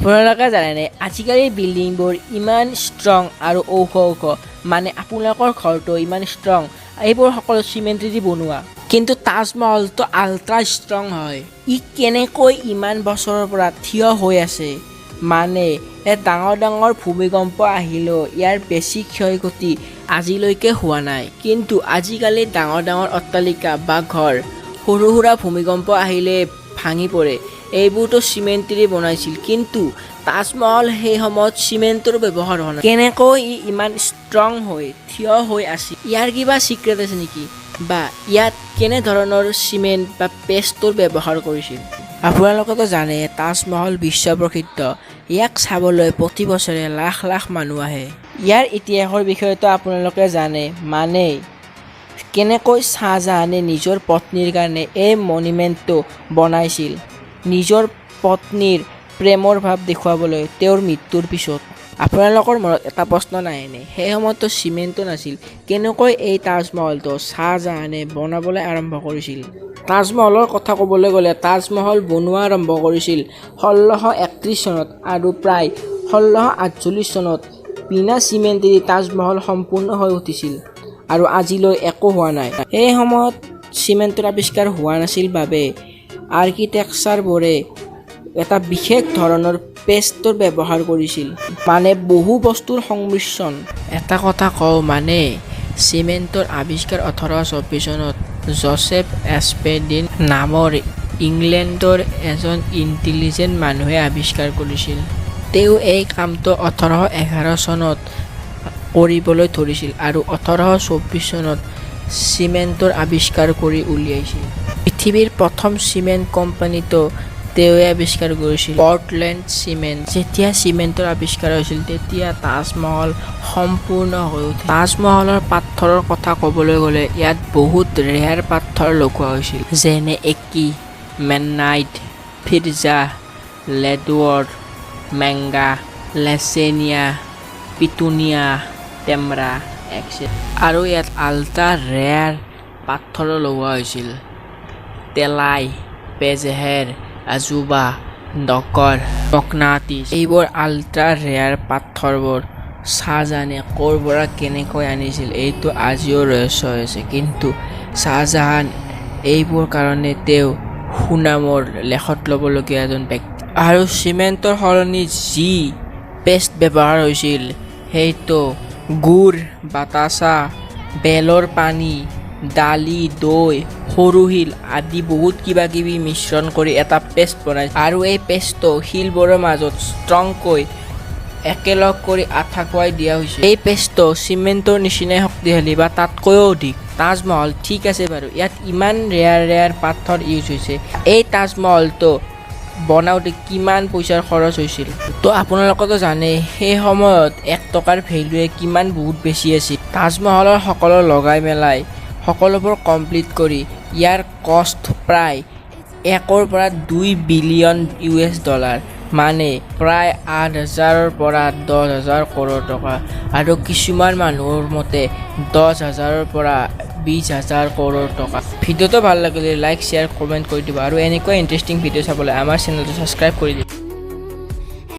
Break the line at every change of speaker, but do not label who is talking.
আপোনালোকে জানেনে আজিকালি বিল্ডিংবোৰ ইমান ষ্ট্ৰং আৰু ওখ ওখ, মানে আপোনালোকৰ ঘৰটো ইমান ষ্ট্ৰং, এইবোৰ সকলো চিমেণ্টেদি বনোৱা। কিন্তু তাজমহলটো আল্ট্ৰা ষ্ট্ৰং হয়। ই কেনেকৈ ইমান বছৰৰ পৰা থিয় হৈ আছে, মানে ডাঙৰ ডাঙৰ ভূমিকম্প আহিলেও ইয়াৰ বেছি ক্ষয়ক্ষতি আজিলৈকে হোৱা নাই। কিন্তু আজিকালি ডাঙৰ ডাঙৰ অট্টালিকা বা ঘৰ সৰু সুৰা ভূমিকম্প আহিলে ভাঙি পৰে। এইবোৰতো চিমেণ্টেৰে বনাইছিল, কিন্তু তাজমহল সেই সময়ত চিমেণ্টৰ ব্যৱহাৰ হোৱা নাই। কেনেকৈ ই ইমান ষ্ট্ৰং হৈ থিয় হৈ আছিল, ইয়াৰ কিবা চিক্ৰেট আছে নেকি, বা ইয়াত কেনেধৰণৰ চিমেণ্ট বা পেষ্টৰ ব্যৱহাৰ কৰিছিল? আপোনালোকেতো জানে তাজমহল বিশ্ব প্ৰসিদ্ধ। ইয়াক চাবলৈ প্ৰতি বছৰে লাখ লাখ মানুহ আহে। ইয়াৰ ইতিহাসৰ বিষয়েতো আপোনালোকে জানে, মানে কেনেকৈ চাহজাহানে নিজৰ পত্নীৰ কাৰণে এই মনুমেণ্টটো বনাইছিল, নিজৰ পত্নীৰ প্ৰেমৰ ভাৱ দেখুৱাবলৈ তেওঁৰ মৃত্যুৰ পিছত। আপোনালোকৰ মনত এটা প্ৰশ্ন নাহেনে, সেই সময়ততো চিমেণ্টো নাছিল, কেনেকৈ এই তাজমহলটো চাহজাহানে বনাবলৈ আৰম্ভ কৰিছিল? তাজমহলৰ কথা ক'বলৈ গ'লে তাজমহল বনোৱা আৰম্ভ কৰিছিল 1631 চনত আৰু প্ৰায় 1648 চনত বিনা চিমেণ্টেদি তাজমহল সম্পূৰ্ণ হৈ উঠিছিল আৰু আজিলৈ একো হোৱা নাই। সেই সময়ত চিমেণ্টৰ আৱিষ্কাৰ হোৱা নাছিল বাবে আৰ্কিটেক্সাৰবোৰে এটা বিশেষ ধৰণৰ পেষ্টৰ ব্যৱহাৰ কৰিছিল, মানে বহু বস্তুৰ সংমিশ্ৰণ। এটা কথা কওঁ, মানে চিমেণ্টৰ আৱিষ্কাৰ 1824 চনত জোচেফ এছপেডিন নামৰ ইংলেণ্ডৰ এজন ইণ্টেলিজেণ্ট মানুহে আৱিষ্কাৰ কৰিছিল। তেওঁ এই কামটো 1811 চনত কৰিবলৈ ধৰিছিল আৰু 1824 চনত চিমেণ্টৰ আৱিষ্কাৰ কৰি উলিয়াইছিল। পৃথিৱীৰ প্ৰথম চিমেণ্ট কোম্পানীটো তেওঁৱে আৱিষ্কাৰ কৰিছিল, পৰ্টলেণ্ড চিমেণ্ট। যেতিয়া চিমেণ্টৰ আৱিষ্কাৰ হৈছিল তেতিয়া তাজমহল সম্পূৰ্ণ হৈ উঠিল। তাজমহলৰ পাথৰৰ কথা ক'বলৈ গ'লে ইয়াত বহুত ৰেয়াৰ পাথৰ লগোৱা হৈছিল, যেনে একি, মেগনাইট, ফিৰজা, লেডৱৰ্ড, মেংগা, লেচেনিয়া, পিটুনিয়া, টেমৰা, এক্সেট্ৰা। আৰু ইয়াত আল্ট্ৰা ৰেয়াৰ পাথৰো লগোৱা হৈছিল, তেলাই, পেজহেৰ, আজুবা, ডকৰ, মকনাটিছ। এইবোৰ আল্ট্ৰা ৰেয়াৰ পাথৰবোৰ চাহজাহানে ক'ৰ পৰা কেনেকৈ আনিছিল এইটো আজিও ৰহস্য হৈছে, কিন্তু চাহজাহান এইবোৰ কাৰণে তেওঁ সুনামৰ লেখত ল'বলগীয়া এজন ব্যক্তি। আৰু চিমেণ্টৰ সলনি যি পেষ্ট ব্যৱহাৰ হৈছিল সেইটো গুড়, বাতাচা, বেলৰ পানী, দালি, দৈ, সৰু শিল আদি বহুত কিবা কিবি মিশ্ৰণ কৰি এটা পেষ্ট বনাইছিল, আৰু এই পেষ্টটো শিলবোৰৰ মাজত ষ্ট্ৰংকৈ একেলগ কৰি আঠা খুৱাই দিয়া হৈছিল। এই পেষ্টটো চিমেণ্টৰ নিচিনাই শক্তিশালী বা তাতকৈও অধিক। তাজমহল ঠিক আছে বাৰু, ইয়াত ইমান ৰেয়াৰ পাথৰ ইউজ হৈছে, এই তাজমহলটো বনাওঁতে কিমান পইচাৰ খৰচ হৈছিল? তো আপোনালোকেতো জানে সেই সময়ত 1 টকাৰ ভেলুৱে কিমান বহুত বেছি আছিল। তাজমহলৰ সকলো লগাই মেলাই সকলোবোৰ কমপ্লিট কৰি ইয়াৰ কষ্ট প্ৰায় 1 পৰা 2 বিলিয়ন US$, মানে প্ৰায় 8,000 পৰা 10,000 কৰোৰ টকা। আৰু কিছুমান মানুহৰ মতে 10,000 পৰা 20,000 কৰোৰ টকা। ভিডিঅ'টো ভাল লাগিলে লাইক, শ্বেয়াৰ, কমেণ্ট কৰি দিব, আৰু এনেকুৱা ইণ্টাৰেষ্টিং ভিডিঅ' চাবলৈ আমাৰ চেনেলটো ছাবস্ক্ৰাইব কৰি দিব।